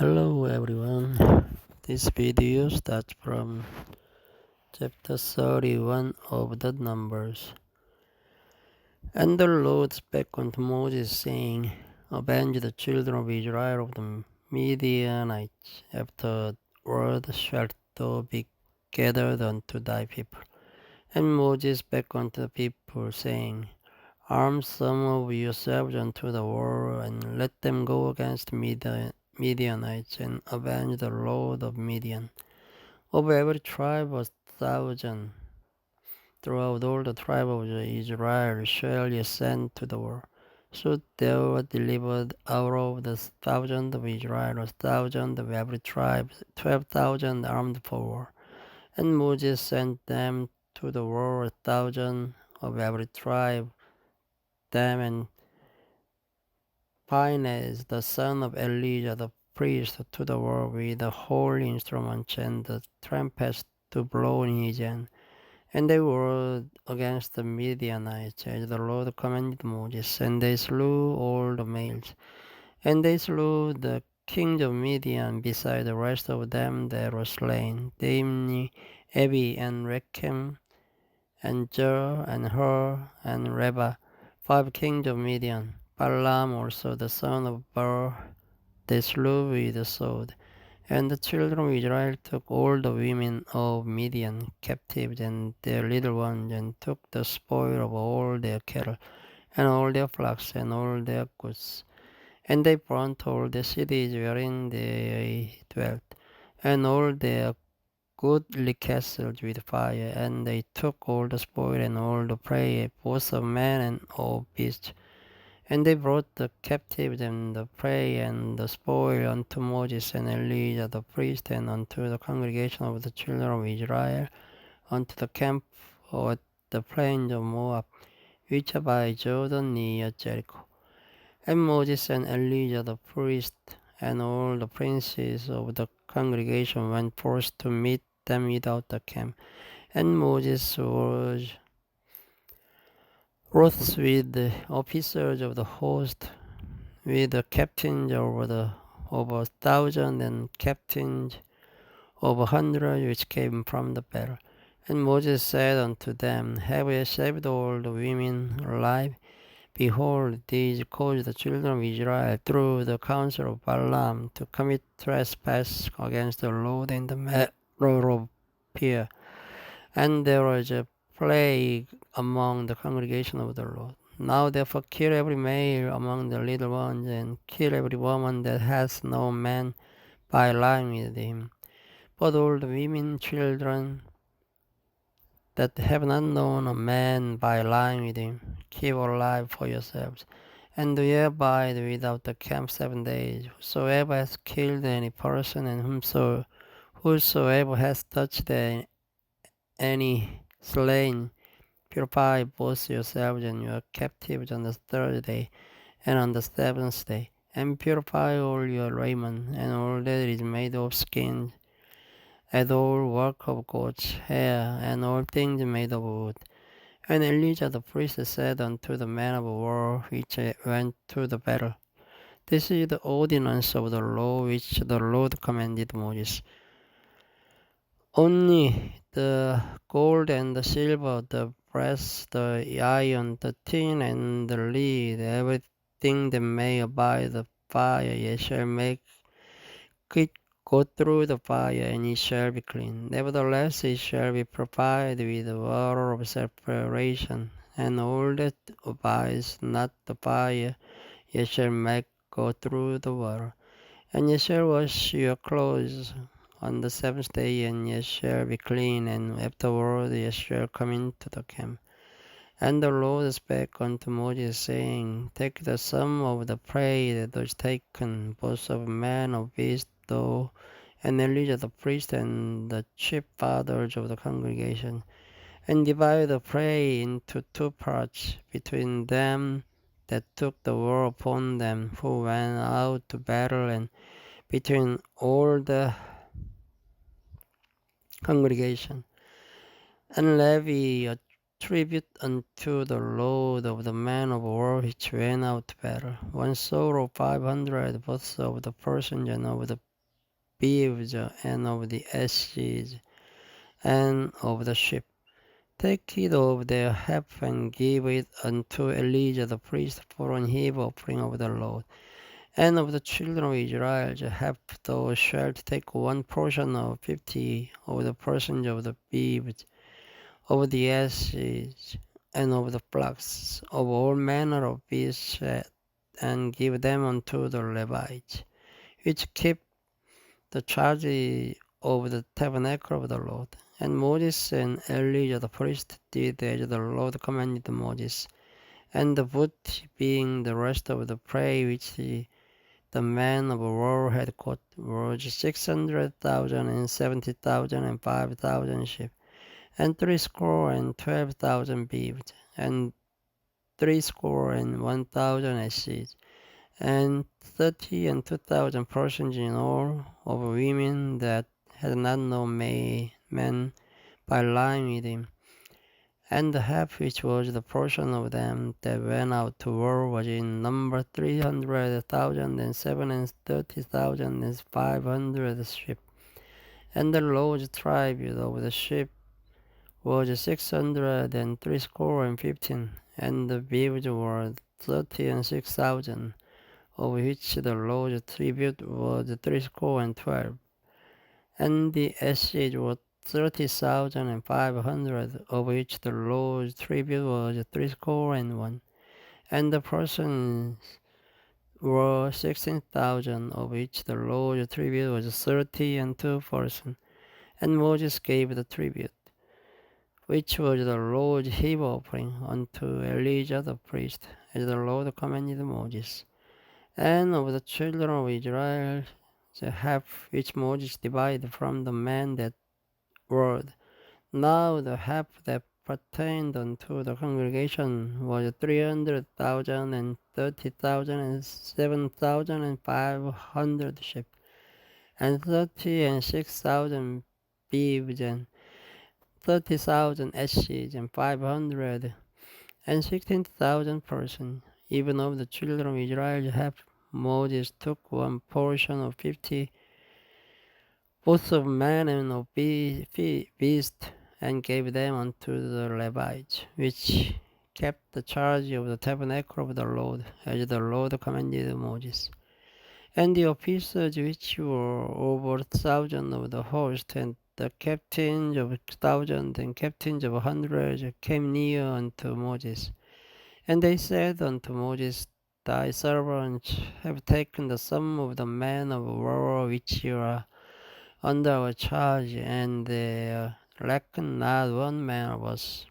Hello everyone, this video starts from chapter 31 of the Numbers. And the Lord spake unto Moses, saying, Avenge the children of Israel of the Midianites. Afterward shalt thou be gathered unto thy people. And Moses spake unto the people, saying, Arm some of yourselves unto the war, and let them go against Midianites, and avenge the Lord of Midian. Of every tribe 1,000, throughout all the tribe of Israel shall ye send to the war. So there were delivered out of the 1,000 of Israel 1,000 of every tribe, 12,000 armed for war. And Moses sent them to the war 1,000 of every tribe, them and Phinehas, the son of Elijah the priest, to the war with the holy instruments and the trumpets to blow in his hand. And they warred against the Midianites, as the Lord commanded Moses, and they slew all the males. And they slew the kings of Midian beside the rest of them that were slain, namely Ebi and Rechem, and Jer, and Hur, and Reba, 5 kings of Midian. Balaam also the son of Beor they slew with the sword. And the children of Israel took all the women of Midian captives and their little ones, and took the spoil of all their cattle, and all their flocks, and all their goods. And they burnt all the cities wherein they dwelt, and all their goodly castles with fire. And they took all the spoil and all the prey, both of man and of beast. And they brought the captives and the prey and the spoil unto Moses and Elijah the priest, and unto the congregation of the children of Israel, unto the camp at the plains of Moab, which are by Jordan near Jericho. And Moses and Elijah the priest and all the princes of the congregation went forth to meet them without the camp. And Moses was wroth with the officers of the host, with the captains over 1,000 and captains of 100 which came from the battle. And Moses said unto them, Have ye saved all the women alive? Behold, these caused the children of Israel through the counsel of Balaam to commit trespass against the Lord in the matter of Peor. And there was a plague among the congregation of the Lord. Now therefore kill every male among the little ones, and kill every woman that has no man by lying with him. But all the women, children that have not known a man by lying with him, keep alive for yourselves. And do ye abide without the camp 7 days. Whosoever has killed any person, and whosoever has touched any slain, purify both yourselves and your captives on the 3rd day, and on the 7th day, and purify all your raiment, and all that is made of skins, and all work of goat's hair, and all things made of wood. And Elijah the priest said unto the men of war which went to the battle, This is the ordinance of the law which the Lord commanded Moses. Only the gold and the silver, the brass, the iron, the tin, and the lead, everything that may abide the fire, ye shall make it go through the fire, and it shall be clean. Nevertheless, it shall be purified with the water of separation, and all that abides not the fire, ye shall make go through the water. And ye shall wash your clothes on the 7th day, and ye shall be clean, and afterward ye shall come into the camp. And the Lord spake unto Moses, saying, Take the sum of the prey that was taken, both of man of beast, thou and Elijah the priest, and the chief fathers of the congregation, and divide the prey into 2 parts between them that took the war upon them, who went out to battle, and between all the congregation. And levy a tribute unto the Lord of the men of war which went out to battle, 1 soul of 500, both of the persons and of the beeves, and of the ashes, and of the sheep. Take it of their half, and give it unto Elijah the priest for an heave offering of the Lord. And of the children of Israel, half thou shalt take one portion of 50 of the portions of the beeves, of the asses, and of the flocks, of all manner of beasts, and give them unto the Levites, which keep the charge of the tabernacle of the Lord. And Moses and Elijah the priest did as the Lord commanded Moses. And the booty, being the rest of the prey which the man of war had caught, was 600,000 and 70,000 and 5,000 sheep, and 312,000 beeves, and 301,000 asses, and 30 and 2,000 persons in all, of women that had not no man by lying with him. And the half which was the portion of them that went out to war was in number 300,000 and 730,000 and 500 sheep. And the Lord's tribute of the sheep was 600 and 315, and the beeves were 30 and 6,000, of which the Lord's tribute was 312. And the asses were 30,500, of which the Lord's tribute was 301. And the persons were 16,000, of which the Lord's tribute was 30 and 2 persons. And Moses gave the tribute, which was the Lord's heave offering, unto Elijah the priest, as the Lord commanded Moses. And of the children of Israel, the half which Moses divided from the man that word. Now the half that pertained unto the congregation was 300,000 and 30,000 and 7,000 and 500 sheep, and 30 and 6,000 beeves, and 30,000 asses, and 500 and 16,000 persons. Even of the children of Israel half Moses took one portion of 50, both of man and of beast, and gave them unto the Levites, which kept the charge of the tabernacle of the Lord, as the Lord commanded Moses. And the officers which were over 1,000 of the host, and the captains of 1,000 and captains of 100, came near unto Moses. And they said unto Moses, Thy servants have taken the sum of the men of war which are under our charge, and there lacked not one man of us.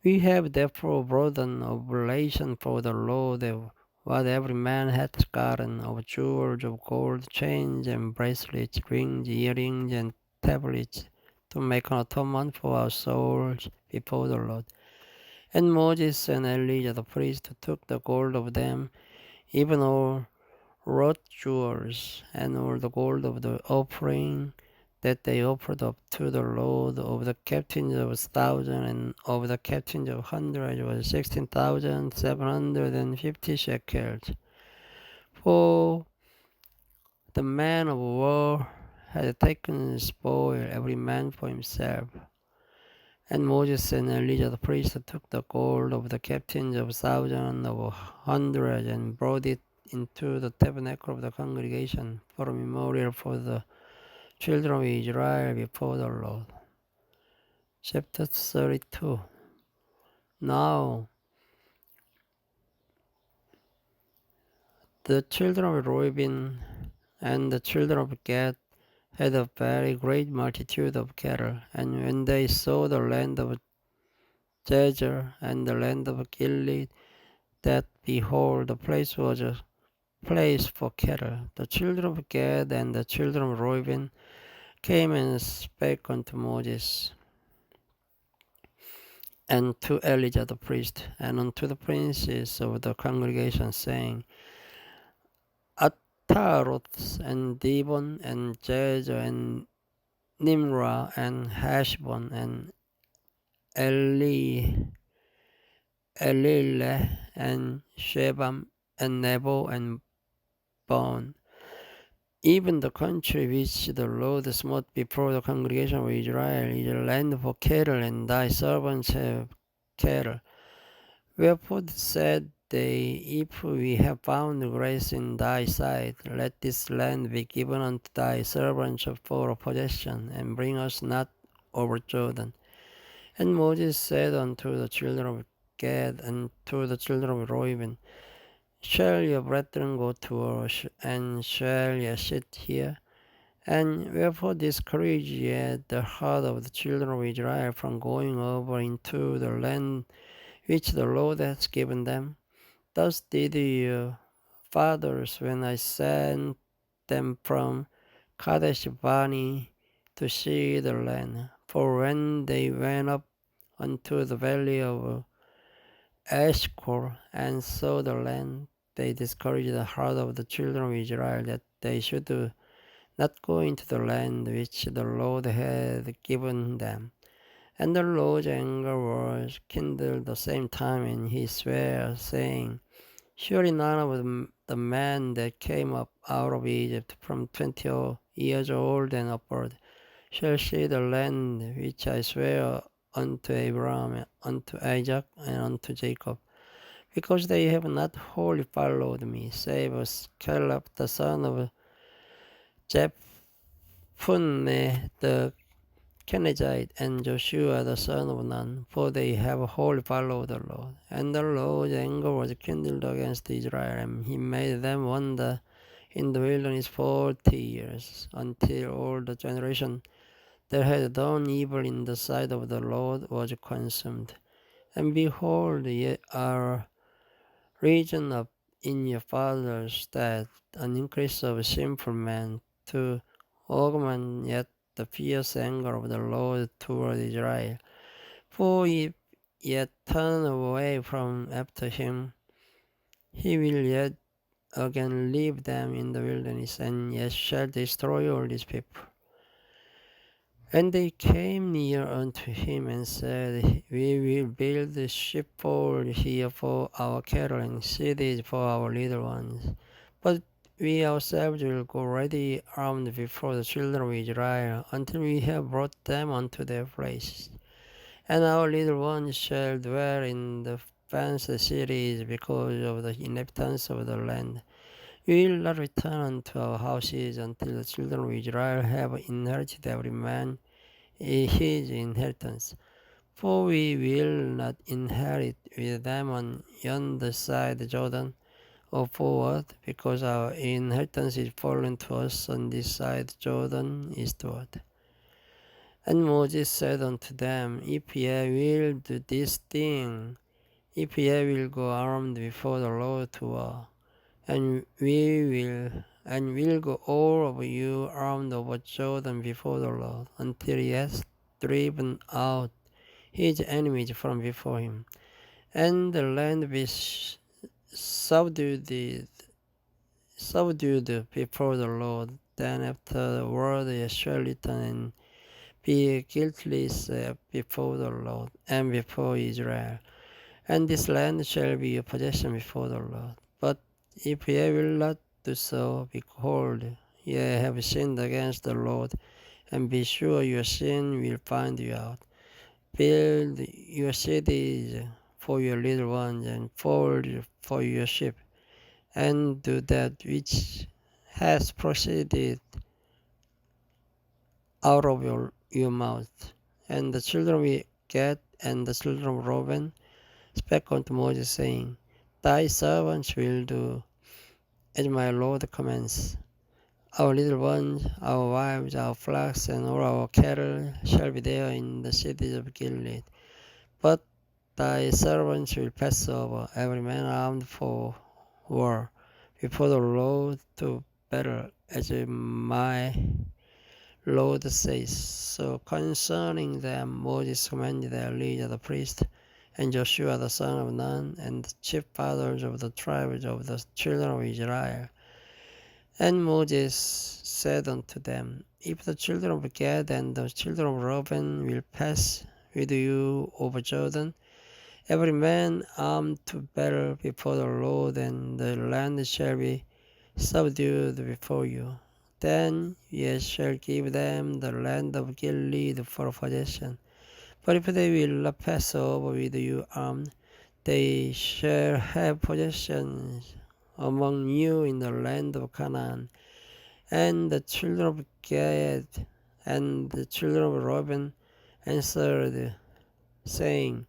We have therefore brought an oblation for the Lord of what every man hath gotten, of jewels of gold, chains and bracelets, rings, earrings, and tablets, to make an atonement for our souls before the Lord. And Moses and Elijah the priest took the gold of them, even all wrought jewels, and all the gold of the offering that they offered up to the Lord, of the captains of 1,000 and of the captains of 100 was 16,750 shekels. For the man of war had taken spoil, every man for himself. And Moses and Elijah the priest took the gold of the captains of 1,000 of 100 and brought it into the tabernacle of the congregation for a memorial for the children of Israel before the Lord. Chapter 32. Now the children of Reuben and the children of Gad had a very great multitude of cattle, and when they saw the land of Jazer and the land of Gilead, that behold, the place was a place for cattle, the children of Gad and the children of Reuben came and spake unto Moses and to Elijah the priest, and unto the princes of the congregation, saying, Ataroth and Dibon and Jazer and Nimrah and Heshbon and Elileh and Shebam and Nebo and Bon even the country which the Lord smote before the congregation of Israel is a land for cattle, and thy servants have cattle. Wherefore said they, If we have found grace in thy sight, let this land be given unto thy servants for a possession, and bring us not over Jordan. And Moses said unto the children of Gad and to the children of Reuben, Shall your brethren go to war, and shall ye sit here? And wherefore discourage ye the heart of the children of Israel from going over into the land which the Lord hath given them? Thus did your fathers when I sent them from Kadesh Barnea to see the land. For when they went up unto the valley of Eshcol and saw the land, they discouraged the heart of the children of Israel that they should not go into the land which the Lord had given them. And the Lord's anger was kindled the same time, and he sware, saying, Surely none of the men that came up out of Egypt from 20 years old and upward shall see the land which I swear unto Abraham, unto Isaac, and unto Jacob, because they have not wholly followed me, save us Caleb the son of Jephunneh the Kenizzite, and Joshua the son of Nun, for they have wholly followed the Lord. And the Lord's anger was kindled against Israel, and he made them wander in the wilderness 40 years, until all the generation that had done evil in the sight of the Lord was consumed. And behold, ye are risen up in your fathers' stead an increase of sinful men, to augment yet the fierce anger of the Lord toward Israel. For if yet turn away from after him, he will yet again leave them in the wilderness, and yet shall destroy all these people. And they came near unto him and said, We will build a sheepfold here for our cattle and cities for our little ones. But we ourselves will go ready armed before the children of Israel until we have brought them unto their places. And our little ones shall dwell in the fenced cities because of the inhabitants of the land. We will not return unto our houses until the children of Israel have inherited every man his inheritance. For we will not inherit with them on yonder side Jordan or forward, because our inheritance is fallen to us on this side Jordan eastward. And Moses said unto them, If ye will do this thing, if ye will go armed before the Lord to war, and will go all of you armed over Jordan before the Lord, until he has driven out his enemies from before him, and the land be subdued before the Lord. Then afterward ye shall return and be guiltless before the Lord and before Israel, and this land shall be a possession before the Lord. But if ye will not do so, behold, ye have sinned against the Lord, and be sure your sin will find you out. Build your cities for your little ones, and fold for your sheep, and do that which has proceeded out of your mouth. And the children of Gad and the children of Reuben spake unto Moses, saying, Thy servants will do as my Lord commands. Our little ones, our wives, our flocks, and all our cattle shall be there in the cities of Gilead. But thy servants will pass over, every man armed for war, before the Lord to battle, as my Lord says. So concerning them Moses commanded Eleazar the priest, and Joshua the son of Nun, and the chief fathers of the tribes of the children of Israel. And Moses said unto them, If the children of Gad and the children of Reuben will pass with you over Jordan, every man armed to battle before the Lord, and the land shall be subdued before you, Then ye shall give them the land of Gilead for possession. But if they will not pass over with you armed, they shall have possessions among you in the land of Canaan. And the children of Gad and the children of Reuben answered, saying,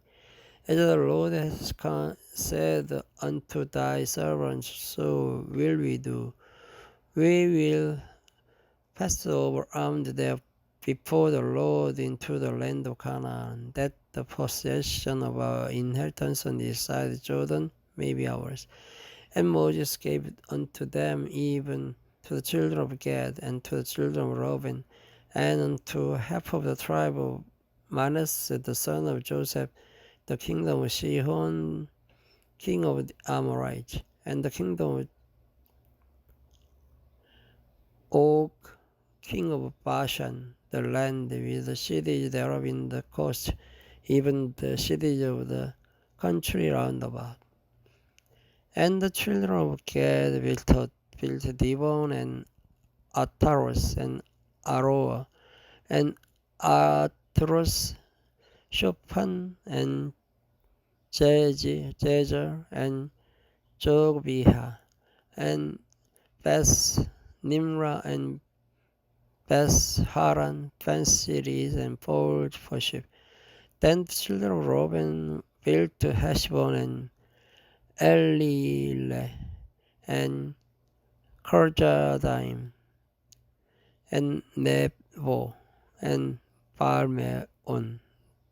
As the Lord has said unto thy servants, so will we do. We will pass over armed there before the Lord into the land of Canaan, that the possession of our inheritance on this side Jordan may be ours. And Moses gave unto them even to the children of Gad and to the children of Reuben, and unto half of the tribe of Manasseh the son of Joseph, the kingdom of Sihon, king of the Amorites, and the kingdom of Og, king of Bashan, the land with the cities thereof in the coast, even the cities of the country round about. And the children of Gad built Dibon and Ataros and Aroa and Atros, Shophan and Jezer and Jogbiha and Beth Nimrah and Beth Haran, fenced cities and fords for sheep. Then the children of Reuben built Heshbon and Elileh and Kirjathaim and Nebo and Balmeon,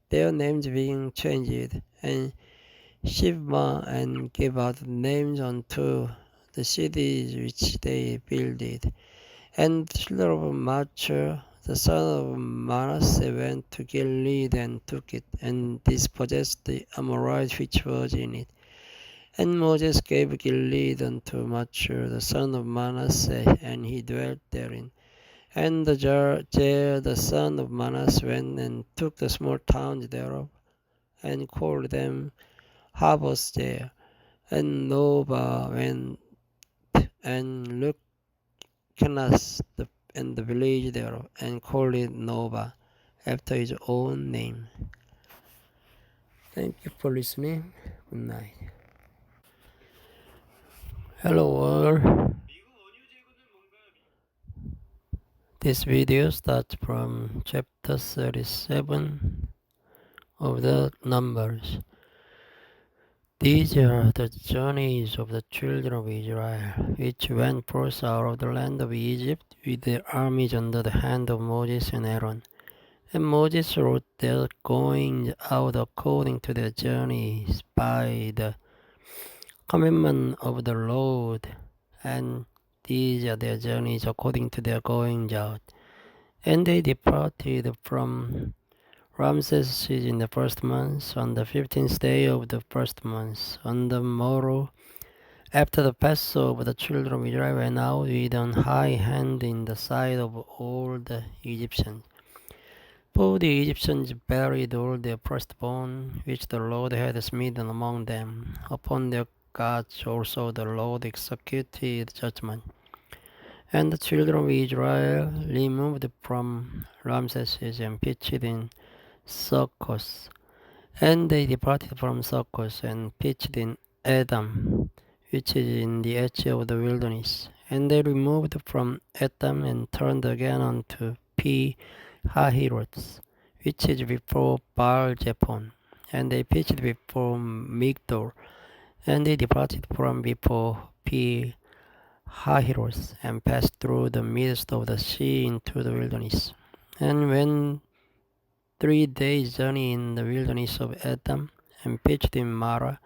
their names being changed, and Shibma, and gave out names unto the cities which they builded. And the children of Machir, the son of Manasseh, went to Gilead and took it, and dispossessed the Amorites which was in it. And Moses gave Gilead unto Machir, the son of Manasseh, and he dwelt therein. And Jair, the son of Manasseh, went and took the small towns thereof, and called them harbors there. And Nobah went and looked Kenas, and the village thereof, and called it Nobah, after his own name. Thank you for listening. Good night. Hello all. This video starts from chapter 37 of the Numbers. These are the journeys of the children of Israel, which went forth out of the land of Egypt with their armies under the hand of Moses and Aaron. And Moses wrote their goings out according to their journeys by the commandment of the Lord, and these are their journeys according to their goings out. And they departed from Ramses in the first month, on the 15th day of the first month. On the morrow, after the Passover, the children of Israel went out with an high hand in the sight of all the Egyptians. For the Egyptians buried all their firstborn, which the Lord had smitten among them. Upon their gods also the Lord executed judgment. And the children of Israel removed from Ramses and pitched in Succoth. And they departed from Succoth and pitched in Edom, which is in the edge of the wilderness. And they removed from Edom and turned again unto Pi-hahiroth, which is before Baal-zephon. And they pitched before Migdol. And they departed from before Pi-hahiroth and passed through the midst of the sea into the wilderness. And when 3 days' journey in the wilderness of Edom, and pitched in Marah.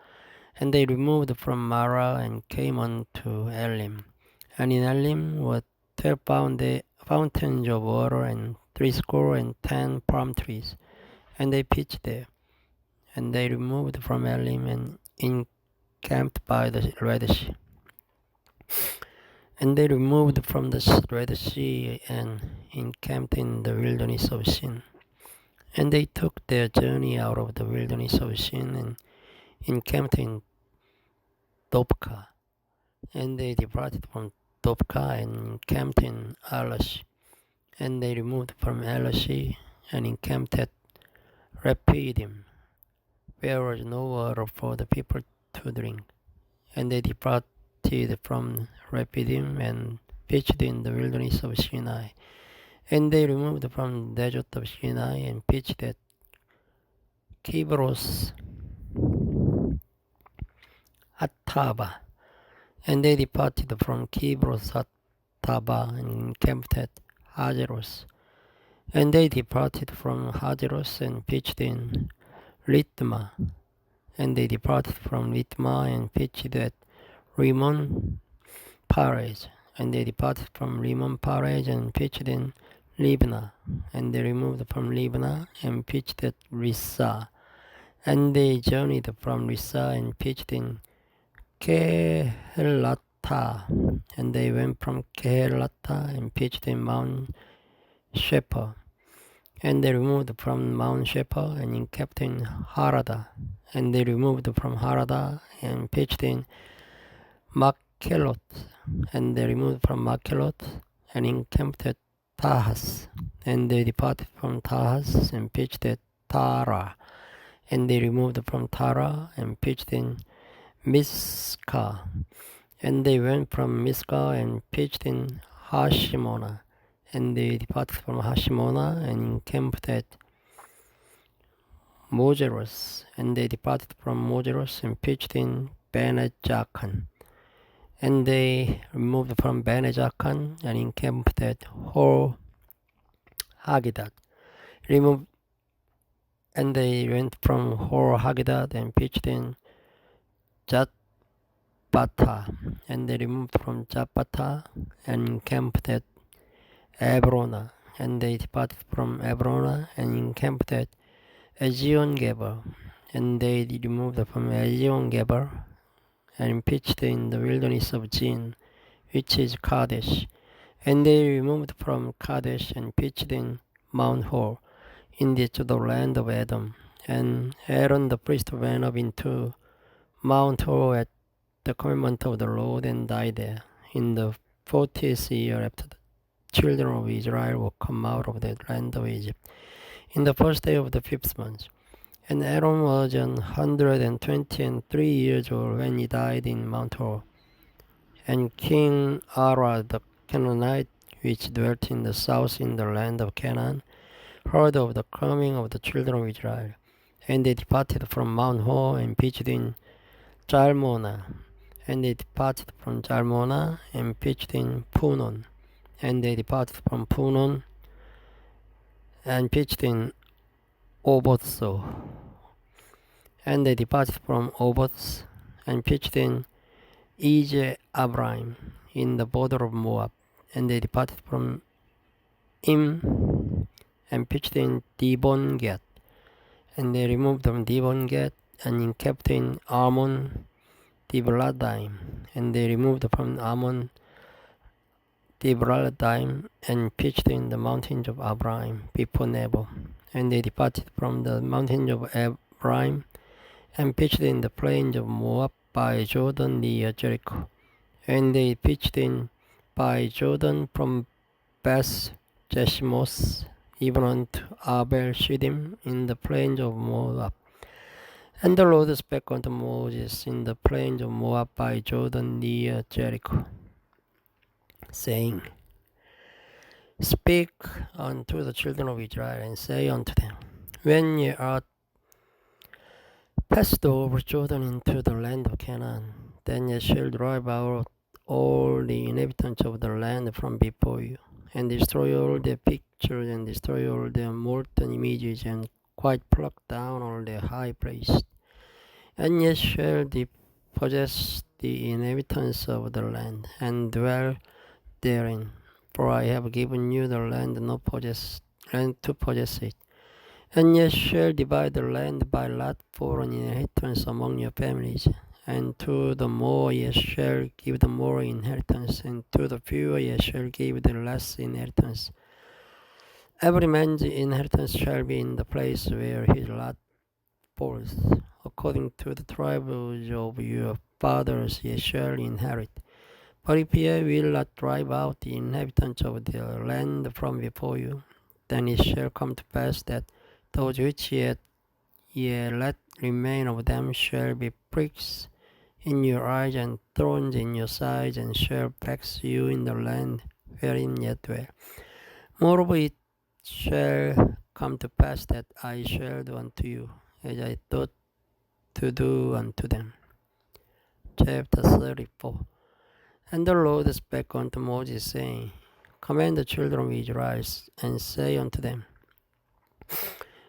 And they removed from Marah and came unto Elim. And in Elim were 12 fountains of water, and 70 palm trees. And they pitched there. And they removed from Elim and encamped by the Red Sea. And they removed from the Red Sea and encamped in the wilderness of Sin. And they took their journey out of the wilderness of Sin and encamped in Dopka. And they departed from Dovka and encamped in Alash. And they removed from Alash and encamped at Rephidim. There was no water for the people to drink. And they departed from Rephidim and pitched in the wilderness of Sinai. And they removed from the desert of Sinai and pitched at Kibros Hattaba. And they departed from Kibros Hattaba and encamped at Hazeros. And they departed from Hazeros and pitched in Ritma. And they departed from Ritma and pitched at Rimmon Perez. And they departed from Rimmon Perez and pitched in Libna. And they removed from Libna and pitched at Rissa. And they journeyed from Rissa and pitched in Kehelata. And they went from Kehelata and pitched in Mount Shepherd. And they removed from Mount Shepherd and encamped in Harada. And they removed from Harada and pitched in Makhelot. And they removed from Makhelot and encamped at Tahas. And they departed from Tahas and pitched at Tara. And they removed from Tara and pitched in Miska. And they went from Miska and pitched in Hashimona. And they departed from Hashimona and encamped at Mojeros. And they departed from Mojeros and pitched in Benejakan. And they removed from Benejakan and encamped at Hor Hagidat. And they went from Hor Hagidat and pitched in Jatbata. And they removed from Jatbata and encamped at Ebrona. And they departed from Ebrona and encamped at Ezion-Geber. And they removed from Ezion-Geber and pitched in the wilderness of Zin, which is Kadesh. And they removed from Kadesh and pitched in Mount Hor, in the land of Edom. And Aaron the priest went up into Mount Hor at the commandment of the Lord and died there, in the 40th year after the children of Israel were come out of the land of Egypt, in the first day of the 5th month. And Aaron was 123 years old when he died in Mount Hor. And King Ara the Canaanite, which dwelt in the south in the land of Canaan, heard of the coming of the children of Israel. And they departed from Mount Hor and pitched in Jalmona. And they departed from Jalmona and pitched in Punon. And they departed from Punon and pitched in Obotso. And they departed from Obots and pitched in Ije-Abrahim, in the border of Moab. And they departed from Im and pitched in Dibon-Gad. And they removed from Dibon-Gad and encamped in Ammon Dibladim. And they removed from Ammon Dibladim and pitched in the mountains of Abraham before Nebo. And they departed from the mountains of Abraham and pitched in the plains of Moab by Jordan near Jericho. And they pitched in by Jordan from Beth Jeshimoth even unto Abel Shittim in the plains of Moab. And the Lord spake unto Moses in the plains of Moab by Jordan near Jericho, saying, Speak unto the children of Israel, and say unto them, When ye are passed over Jordan into the land of Canaan, then ye shall drive out all the inhabitants of the land from before you, and destroy all their pictures, and destroy all their molten images, and quite pluck down all their high places. And ye shall possess the inhabitants of the land, and dwell therein. For I have given you the land to possess it. And ye shall divide the land by lot for an inheritance among your families. And to the more ye shall give the more inheritance, and to the fewer ye shall give the less inheritance. Every man's inheritance shall be in the place where his lot falls. According to the tribes of your fathers ye shall inherit. But if ye will not drive out the inhabitants of the land from before you, then it shall come to pass that those which ye let remain of them shall be pricks in your eyes and thorns in your sides, and shall vex you in the land wherein ye dwell. Moreover, it shall come to pass that I shall do unto you as I thought to do unto them. Chapter 34. And the Lord spake unto Moses, saying, Command the children of Israel, and say unto them,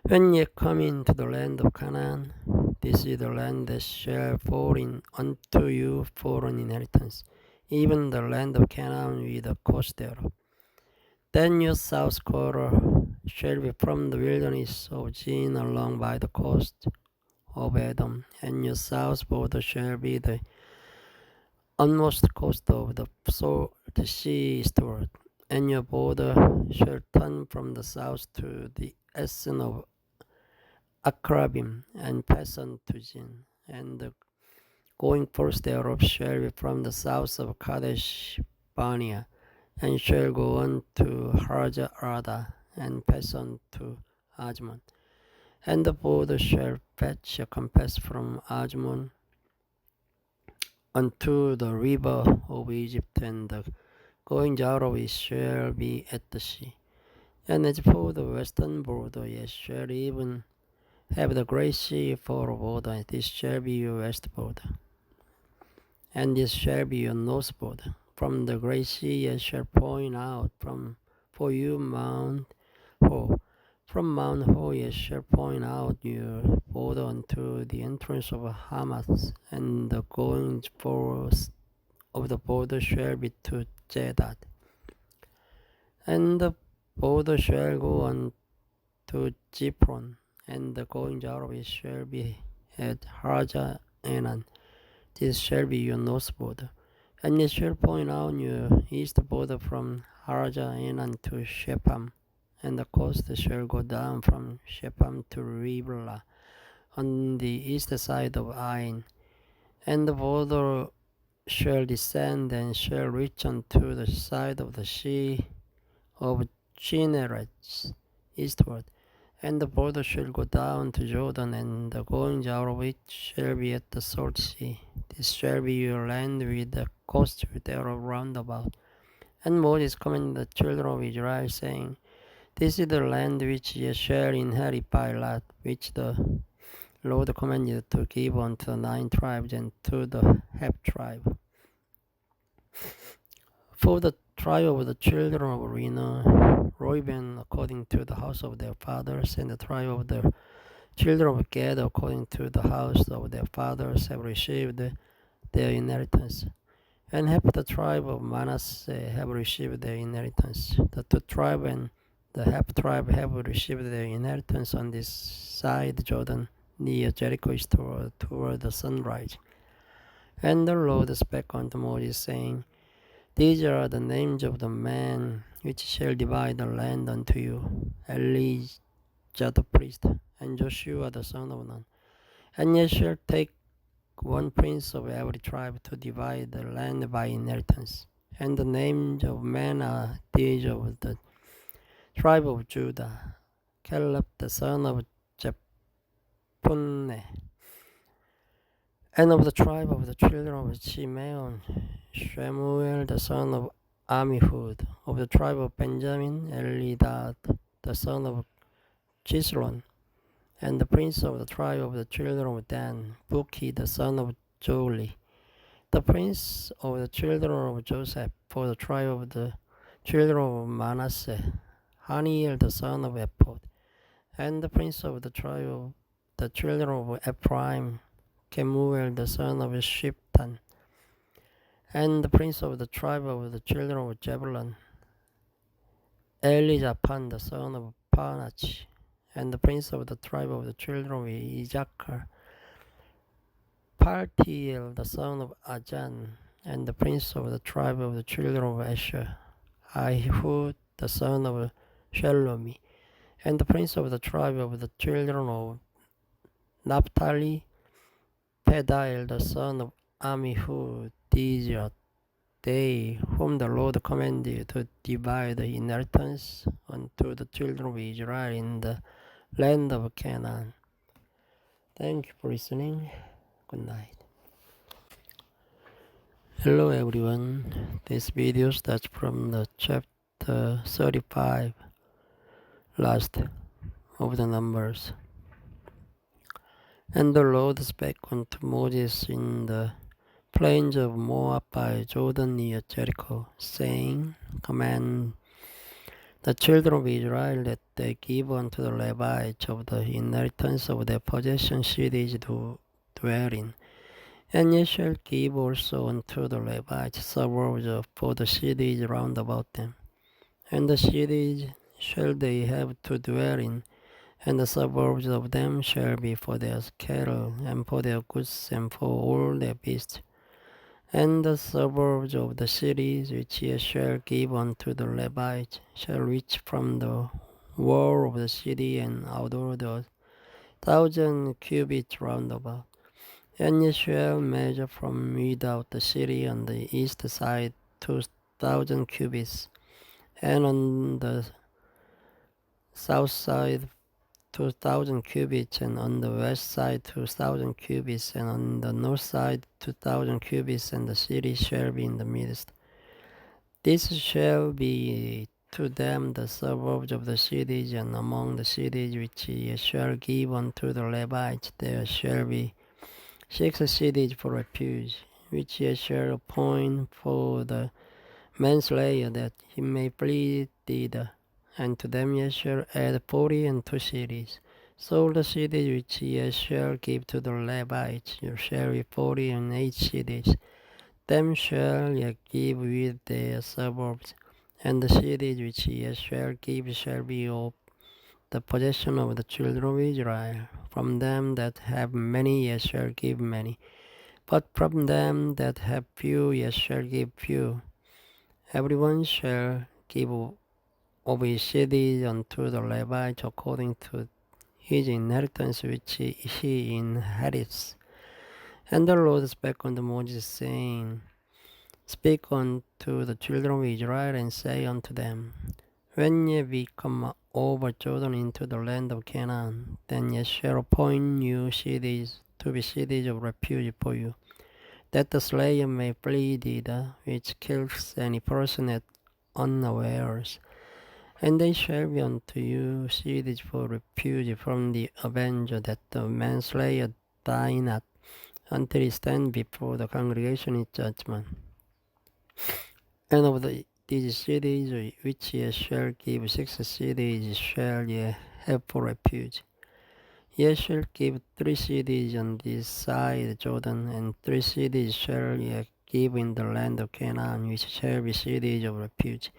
When ye come into the land of Canaan, this is the land that shall fall in unto you for an inheritance, even the land of Canaan with the coast thereof. Then your south quarter shall be from the wilderness of Zin along by the coast of Edom, and your south border shall be the utmost coast of the sea eastward, and your border shall turn from the south to the ascent of Akrabim, and pass on to Zin, and the going forth thereof shall be from the south of Kadesh Barnea, and shall go on to Hajarada, and pass on to Ajmon. And the border shall fetch a compass from Ajmon unto the river of Egypt, and the goings out of it shall be at the sea. And as for the western border, ye shall even have the great sea for a border. This shall be your west border, and this shall be your north border. From the great sea ye shall point out for you Mount Ho. From Mount Ho ye shall point out your border unto the entrance of Hamath, and the going forth of the border shall be to Zedad. And the border shall go on to Zipron, and the going out of it shall be at Hajar Enan. This shall be your north border. And ye shall point out your east border from Hajar Enan to Shepham, and the coast shall go down from Shepham to Riblah on the east side of Ain. And the border shall descend and shall reach unto the side of the sea of Chinnereth eastward. And the border shall go down to Jordan, and the goings out of it shall be at the salt sea. This shall be your land with the coast thereof round about. And Moses commanded the children of Israel, saying, This is the land which ye shall inherit by lot, which the Lord commanded to give unto the 9 tribes and to the half tribe. For the tribe of the children of Reuben according to the house of their fathers, and the tribe of the children of Gad according to the house of their fathers have received their inheritance. And half the tribe of Manasseh have received their inheritance. The 2 tribes and the half tribe have received their inheritance on this side Jordan, near Jericho toward the sunrise. And the Lord spake unto Moses, saying, These are the names of the men which shall divide the land unto you, Elijah the priest, and Joshua the son of Nun. And ye shall take 1 prince of every tribe to divide the land by inheritance. And the names of men are these of the tribe of Judah, Caleb the son of Jephunneh. And of the tribe of the children of Simeon, Shemuel the son of Ammihud. Of the tribe of Benjamin, Elidad the son of Chislon. And the prince of the tribe of the children of Dan, Buki the son of Joli. The prince of the children of Joseph, for the tribe of the children of Manasseh, Haniel the son of Ephod. And the prince of the tribe of the children of Ephraim, Kemuel the son of Shiptan. And the prince of the tribe of the children of Zebulun, Elizaphan the son of Panach. And the prince of the tribe of the children of Issachar, Paltiel the son of Ajan. And the prince of the tribe of the children of Asher, Ahihud the son of Shelomi. And the prince of the tribe of the children of Naphtali, Pedael the son of Ammihud. These are they whom the Lord commanded to divide the inheritance unto the children of Israel in the land of Canaan. Thank you for listening. Good night. Hello everyone. This video starts from the chapter 35, last of the Numbers. And the Lord spake unto Moses in the plains of Moab by Jordan near Jericho, saying, Command the children of Israel that they give unto the Levites of the inheritance of their possession cities to dwell in. And ye shall give also unto the Levites suburbs for the cities round about them. And the cities shall they have to dwell in, and the suburbs of them shall be for their cattle, and for their goods, and for all their beasts. And the suburbs of the cities which ye shall give unto the Levites shall reach from the wall of the city and outward 1,000 cubits round about. And ye shall measure from without the city on the east side 2,000 cubits, and on the south side 2,000 cubits, and on the west side 2,000 cubits, and on the north side 2,000 cubits, and the city shall be in the midst. This shall be to them the suburbs of the cities, and among the cities which ye shall give unto the Levites there shall be 6 cities for refuge, which ye shall appoint for the manslayer, that he may plead thither. And to them ye shall add 42 cities. So the cities which ye shall give to the Levites shall be 48 cities. Them shall ye give with their suburbs, and the cities which ye shall give shall be of the possession of the children of Israel. From them that have many ye shall give many, but from them that have few ye shall give few. Everyone shall give of his cities unto the Levites according to his inheritance which he inherits. And the Lord spake unto Moses, saying, Speak unto the children of Israel, and say unto them, When ye be come over Jordan into the land of Canaan, then ye shall appoint you cities to be cities of refuge for you, that the slayer may flee thither, which kills any person at unawares. And they shall be unto you cities for refuge from the avenger, that the manslayer die not, until he stand before the congregation in judgment. And of these cities which ye shall give 6 cities shall ye have for refuge. Ye shall give 3 cities on this side Jordan, and 3 cities shall ye give in the land of Canaan, which shall be cities of refuge.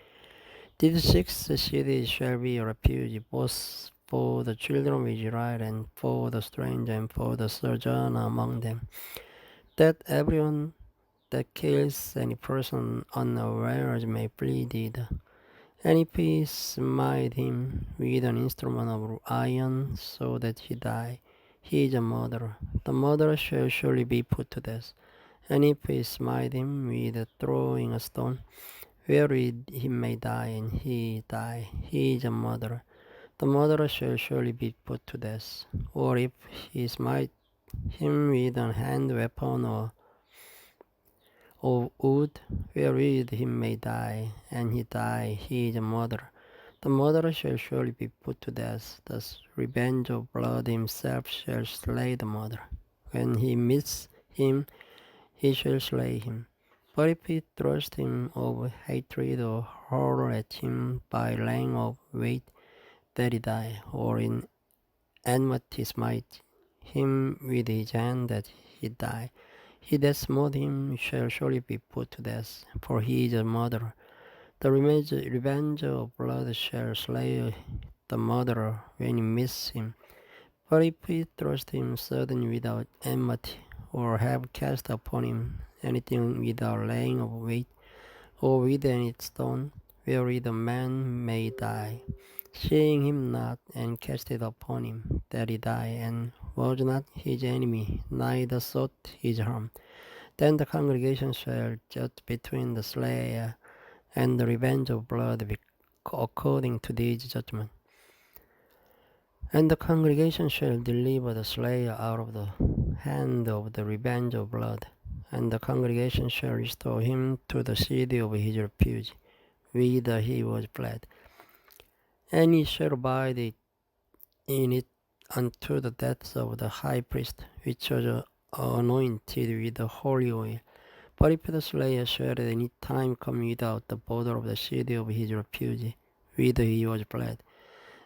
These 6 cities shall be a refuge, both for the children of Israel, and for the stranger, and for the sojourner among them, that everyone that kills any person unawares may flee thither. And if he smite him with an instrument of iron, so that he die, he is a murderer. The murderer shall surely be put to death. And if he smite him with throwing a stone, wherewith he may die, and he die, he is a murderer. The murderer shall surely be put to death. Or if he smite him with an hand weapon or wood, wherewith he may die, and he die, he is a murderer. The murderer shall surely be put to death. Thus revenge of blood himself shall slay the murderer. When he meets him, he shall slay him. But if he thrust him of hatred or horror at him by laying of weight, that he die, or in enmity smite him with his hand, that he die, he that smote him shall surely be put to death, for he is a murderer. The revenge of blood shall slay the murderer when he meets him. But if he thrust him suddenly without enmity, or have cast upon him anything without laying of weight, or with any stone, wherewith the man may die, seeing him not, and cast it upon him, that he die, and was not his enemy, neither sought his harm, Then the congregation shall judge between the slayer and the revenge of blood according to these judgments. And the congregation shall deliver the slayer out of the hand of the revenge of blood, and the congregation shall restore him to the city of his refuge, whither he was fled. And he shall abide in it unto the death of the high priest, which was anointed with the holy oil. But if the slayer shall at any time come without the border of the city of his refuge, whither he was fled,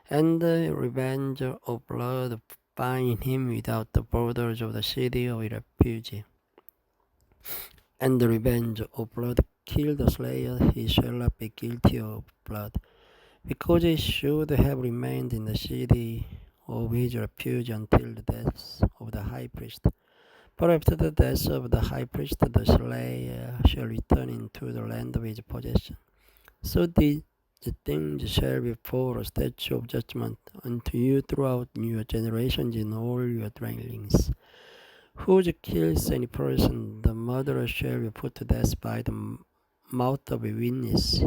and the revenge of blood find him without the borders of the city of refuge, and the revenge of blood kill the slayer, he shall not be guilty of blood, because he should have remained in the city of his refuge until the death of the high priest. But after the death of the high priest, the slayer shall return into the land of his possession. So these things shall be for a statute of judgment unto you throughout your generations in all your dwellings. Whoso kills any person, the murderer shall be put to death by the mouth of a witness.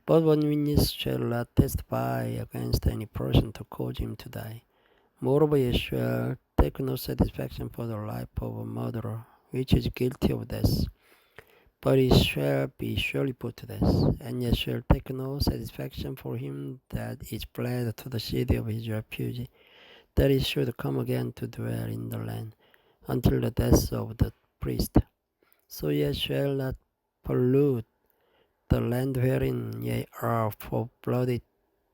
But one witness shall not testify against any person to cause him to die. Moreover, ye shall take no satisfaction for the life of a murderer, which is guilty of death, but he shall be surely put to death. And ye shall take no satisfaction for him that is fled to the city of his refuge, that he should come again to dwell in the land, until the death of the priest. So ye shall not pollute the land wherein ye are, for blood it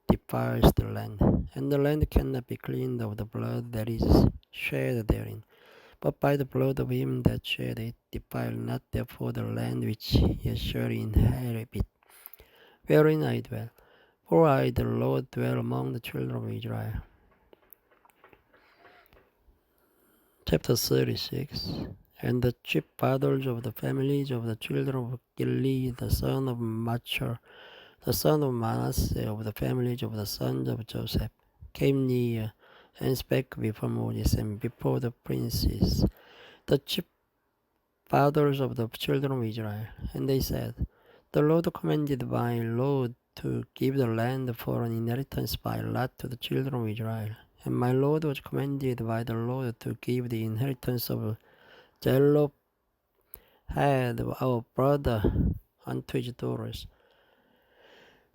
defiles the land, and the land cannot be cleaned of the blood that is shed therein. But by the blood of him that shed it, defile not therefore the land which ye shall inherit it, wherein I dwell. For I, the Lord, dwell among the children of Israel. Chapter 36. And the chief fathers of the families of the children of Gilead, the son of Machir, the son of Manasseh, of the families of the sons of Joseph, came near and spake before Moses and before the princes, the chief fathers of the children of Israel. And they said, The Lord commanded my Lord to give the land for an inheritance by lot to the children of Israel. And my Lord was commanded by the Lord to give the inheritance of Zelophehad, our brother, unto his daughters.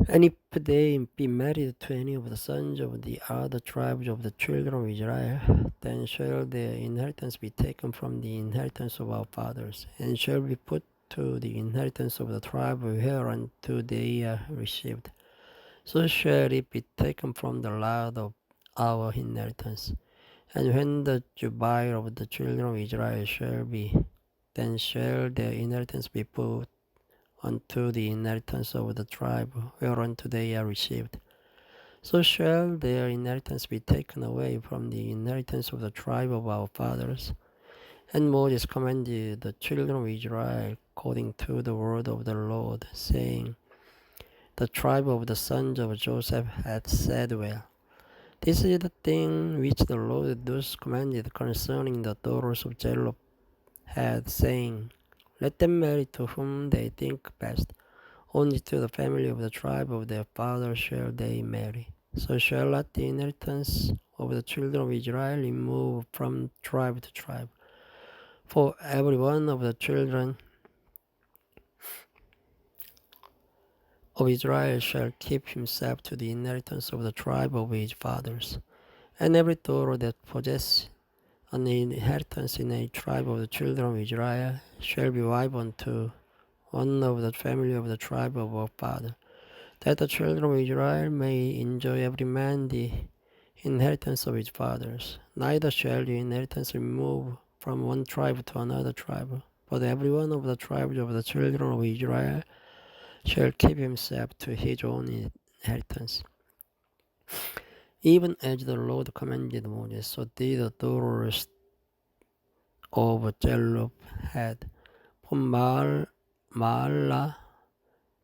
And if they be married to any of the sons of the other tribes of the children of Israel, then shall their inheritance be taken from the inheritance of our fathers, and shall be put to the inheritance of the tribe whereunto they are received. So shall it be taken from the lot of our inheritance. And when the jubilee of the children of Israel shall be, then shall their inheritance be put unto the inheritance of the tribe whereunto they are received. So shall their inheritance be taken away from the inheritance of the tribe of our fathers. And Moses commanded the children of Israel according to the word of the Lord, saying, The tribe of the sons of Joseph hath said well, This is the thing which the Lord thus commanded concerning the daughters of Zelophehad, saying, Let them marry to whom they think best. Only to the family of the tribe of their father shall they marry. So shall not the inheritance of the children of Israel remove from tribe to tribe. For every one of the children of Israel shall keep himself to the inheritance of the tribe of his fathers. And every daughter that possesses an inheritance in a tribe of the children of Israel shall be wife unto one of the family of the tribe of our father, that the children of Israel may enjoy every man the inheritance of his fathers. Neither shall the inheritance remove from one tribe to another tribe, but every one of the tribes of the children of Israel shall keep himself to his own inheritance. Even as the Lord commanded Moses, so did the daughters of Zelophehad, from Mahlah,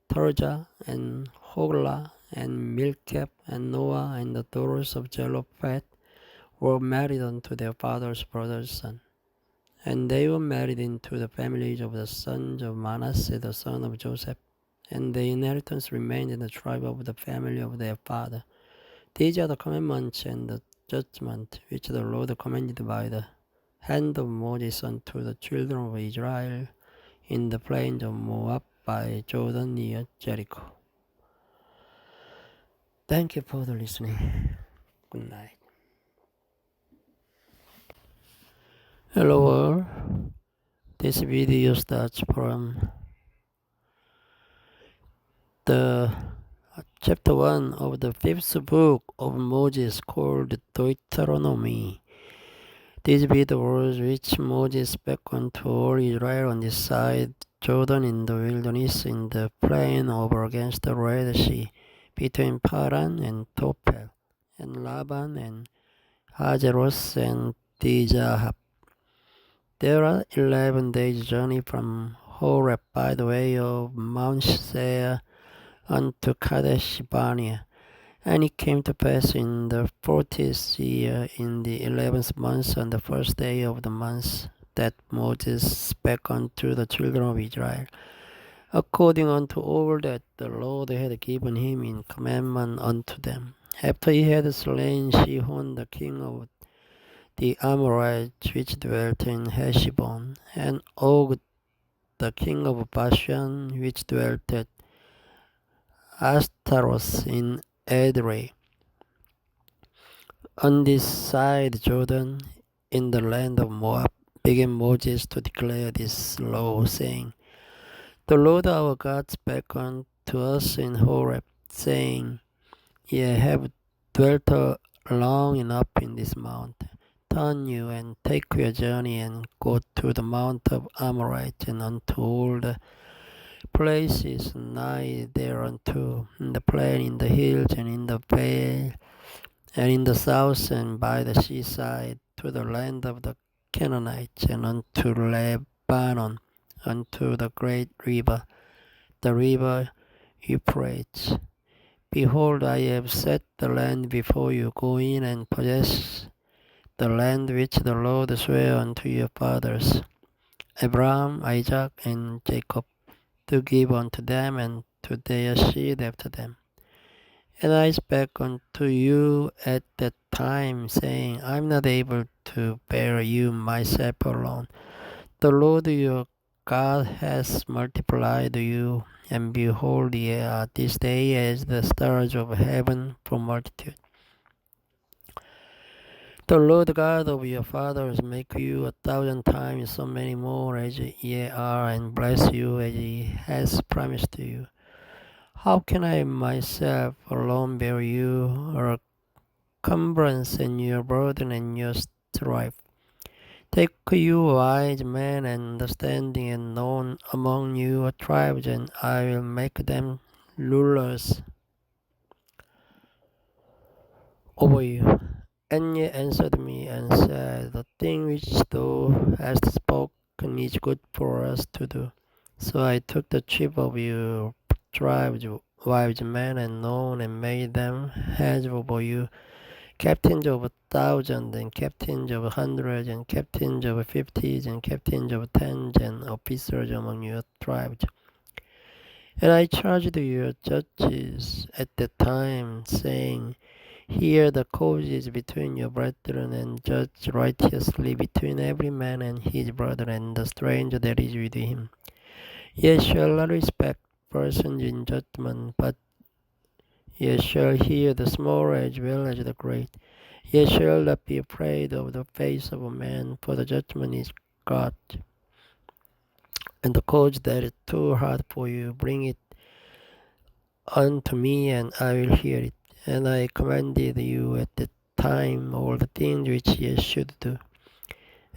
Tirzah, and Hoglah, and Milcah, and Noah, and the daughters of Zelophehad were married unto their father's brother's son. And they were married into the families of the sons of Manasseh, the son of Joseph, and the inheritance remained in the tribe of the family of their father. These are the commandments and the judgment which the Lord commanded by the hand of Moses unto the children of Israel in the plains of Moab by Jordan near Jericho. Thank you for the listening. Good night. Hello world. This video starts from the chapter 1 of the 5th book of Moses called Deuteronomy. These be the words which Moses spake unto all Israel on this side Jordan in the wilderness in the plain over against the Red Sea, between Paran and Tophel, and Laban and Hazeros and Dizahab. There are 11 days' journey from Horeb by the way of Mount Seir unto Kadesh Barnea. And it came to pass in the 40th year, in the 11th month, on the first day of the month, that Moses spake unto the children of Israel, according unto all that the Lord had given him in commandment unto them. After he had slain Sihon the king of the Amorites which dwelt in Heshbon, and Og the king of Bashan which dwelt at Ashtaroth in Edrei, on this side Jordan, in the land of Moab, began Moses to declare this law, saying, The Lord our God spake unto us in Horeb, saying, Ye have dwelt long enough in this mount. Turn you and take your journey and go to the mount of Amorites and unto all the places nigh thereunto, in the plain, in the hills, and in the vale, and in the south, and by the seaside, to the land of the Canaanites, and unto Lebanon, unto the great river, the river Euphrates. Behold, I have set the land before you. Go in and possess the land which the Lord sware unto your fathers, Abraham, Isaac, and Jacob, to give unto them and to their seed after them. And I spake unto you at that time, saying, I am not able to bear you myself alone. The Lord your God has multiplied you, and behold, ye are this day as the stars of heaven for multitude. The Lord God of your fathers make you 1,000 times so many more as ye are, and bless you as he has promised to you. How can I myself alone bear you, or cumbrance and your burden and your strife? Take you wise men and understanding and known among you tribes, and I will make them rulers over you. And ye answered me and said, The thing which thou hast spoken is good for us to do. So I took the chief of your tribes, wise men and known, and made them heads over you, captains of 1,000, and captains of 100, and captains of 50s, and captains of 10s, and officers among your tribes. And I charged your judges at that time, saying, Hear the causes between your brethren, and judge righteously between every man and his brother, and the stranger that is with him. Ye shall not respect persons in judgment, but ye shall hear the small as well as the great. Ye shall not be afraid of the face of a man, for the judgment is God. And the cause that is too hard for you, bring it unto me, and I will hear it. And I commanded you at the time all the things which ye should do.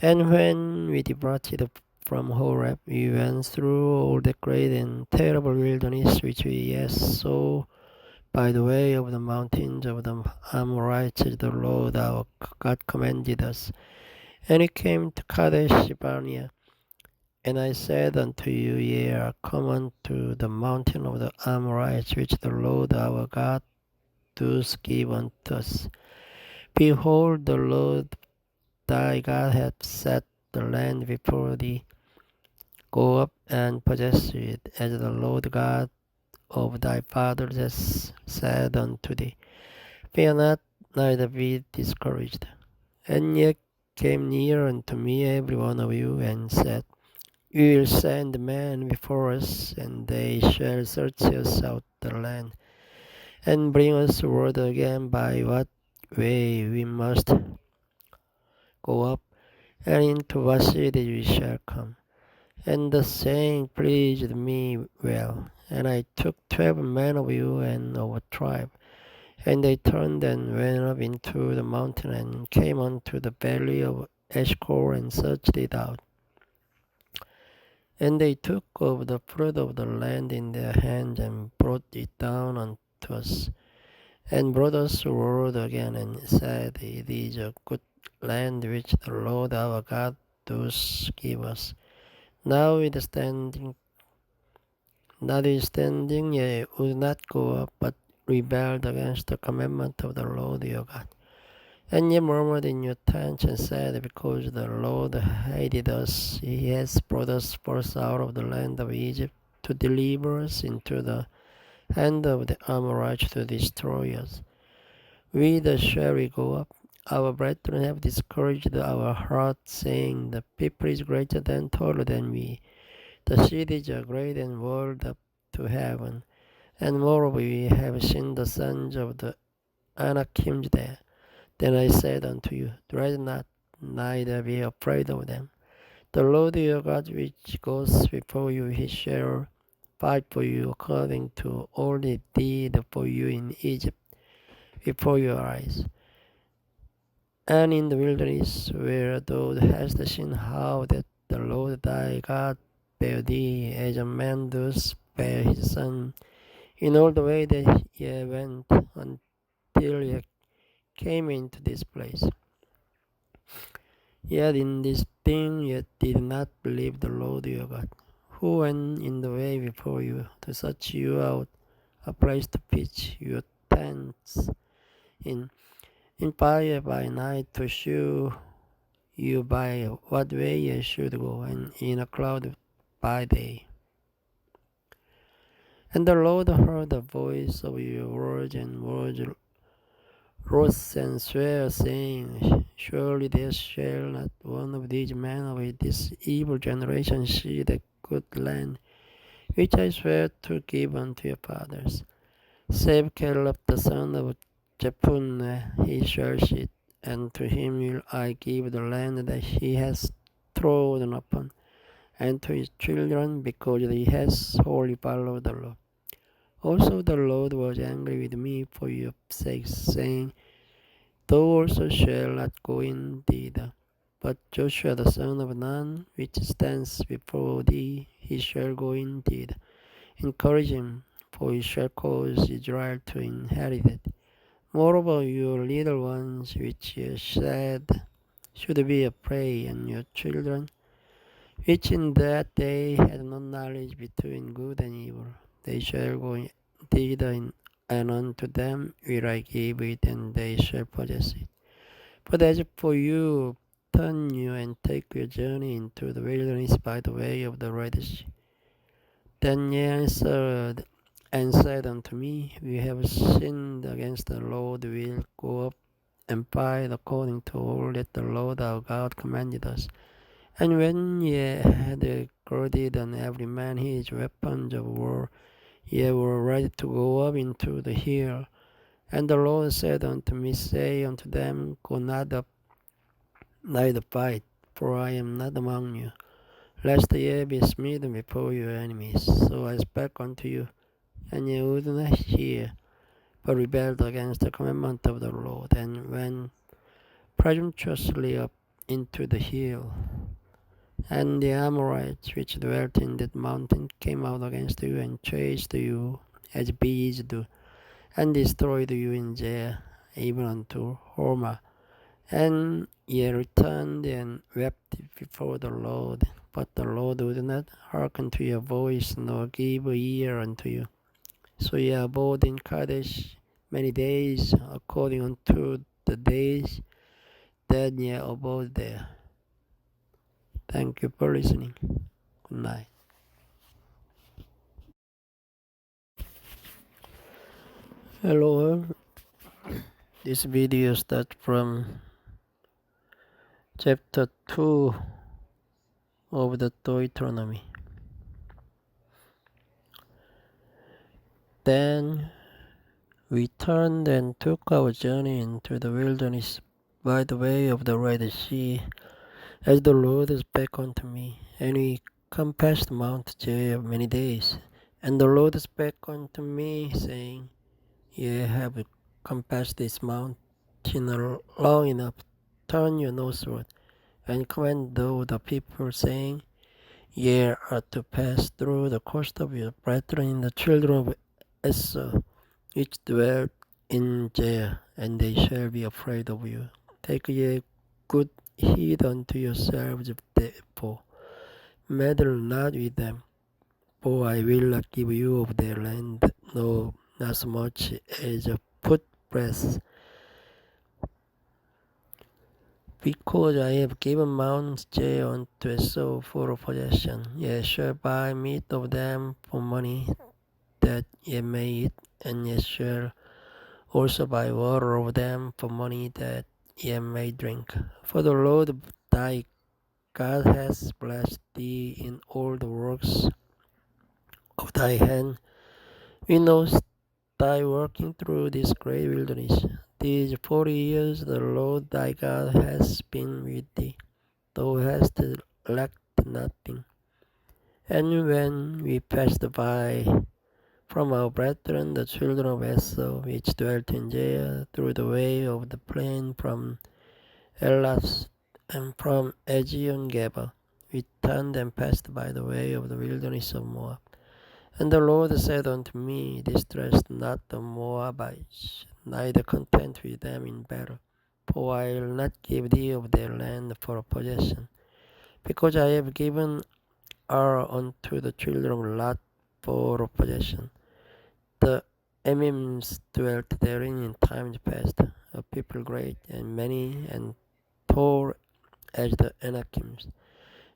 And when we departed from Horeb, we went through all the great and terrible wilderness which we saw by the way of the mountains of the Amorites, as the Lord our God commanded us. And it came to Kadesh Barnea. And I said unto you, Ye are come unto the mountain of the Amorites, which the Lord our God doth give unto us. Behold, the Lord thy God hath set the land before thee. Go up and possess it, as the Lord God of thy fathers has said unto thee. Fear not, neither be discouraged. And yet came near unto me every one of you, and said, We will send men before us, and they shall search us out the land, and bring us word again by what way we must go up, and into what city we shall come. And the saying pleased me well. And I took 12 men of you and of a tribe, and they turned and went up into the mountain, and came unto the valley of Eshcol, and searched it out. And they took of the fruit of the land in their hands, and brought it down unto us, and brought us word again, and said, It is a good land which the Lord our God does give us. Notwithstanding, ye would not go up, but rebelled against the commandment of the Lord your God. And ye murmured in your tents, and said, Because the Lord hated us, he has brought us forth out of the land of Egypt, to deliver us into the hand of the Amorites, to destroy us. Whither shall we go up? Our brethren have discouraged our hearts, saying, The people is greater than, taller than we. The cities are great and walled up to heaven. And moreover, we have seen the sons of the Anakim there. Then I said unto you, Dread not, neither be afraid of them. The Lord your God, which goes before you, he shall fight for you according to all he did for you in Egypt, before your eyes. And in the wilderness, where thou hast seen how that the Lord thy God bare thee, as a man does bear his son, in all the way that ye went, until ye came into this place. Yet in this thing ye did not believe the Lord your God, who went in the way before you, to search you out a place to pitch your tents in fire by night, to shew you by what way ye should go, and in a cloud by day. And the Lord heard the voice of your words, and words rose and swore, saying, Surely there shall not one of these men of this evil generation see the good land, which I swear to give unto your fathers. Save Caleb the son of Jephunneh, he shall see it, and to him will I give the land that he has trodden upon, and to his children, because he has wholly followed the Lord. Also the Lord was angry with me for your sakes, saying, Thou also shalt not go in thither. But Joshua the son of Nun, which stands before thee, he shall go in thither. Encourage him, for he shall cause Israel to inherit it. Moreover, your little ones, which ye said should be a prey, and your children, which in that day had no knowledge between good and evil, they shall go thither, and unto them will I give it, and they shall possess it. But as for you, turn you and take your journey into the wilderness by the way of the Red Sea. Then ye answered and said unto me, We have sinned against the Lord, we will go up and fight according to all that the Lord our God commanded us. And when ye had girded on every man his weapons of war, ye were ready to go up into the hill. And the Lord said unto me, Say unto them, Go not up, neither fight, for I am not among you, lest ye be smitten before your enemies. So I spake unto you, and ye would not hear, but rebelled against the commandment of the Lord, and went presumptuously up into the hill. And the Amorites which dwelt in that mountain came out against you, and chased you as bees do, and destroyed you in Jair, even unto Hormah. And ye returned and wept before the Lord, but the Lord would not hearken to your voice, nor give ear unto you. So ye abode in Kadesh many days, according unto the days that ye abode there. Thank you for listening. Good night. Hello all. This video starts from chapter 2 of the Deuteronomy. Then we turned and took our journey into the wilderness by the way of the Red Sea, as the Lord spake unto me, and we compassed Mount Seir many days. And the Lord spake unto me, saying, Ye have compassed this mountain long enough. Turn you northward, and command thou the people, saying, Ye are to pass through the coast of your brethren, the children of Esau, which dwell in Seir, and they shall be afraid of you. Take ye good heed unto yourselves, therefore meddle not with them, for I will not give you of their land, no, not so much as a footbreadth, because I have given Mount Seir unto Esau for a possession. Ye shall buy meat of them for money, that ye may eat, and ye shall also buy water of them for money, that ye may drink. For the Lord thy God hath blessed thee in all the works of thy hand. We know thy working through this great wilderness. These 40 years the Lord thy God has been with thee. Thou hast lacked nothing. And when we passed by from our brethren the children of Esau, which dwelt in Seir, through the way of the plain from Elas and from Ezion-Geber, we turned and passed by the way of the wilderness of Moab. And the Lord said unto me, Distress not the Moabites, neither contend with them in battle, for I will not give thee of their land for a possession, because I have given Ar unto the children of Lot for a possession. The Emims dwelt therein in times past, a people great and many and tall as the Anakims,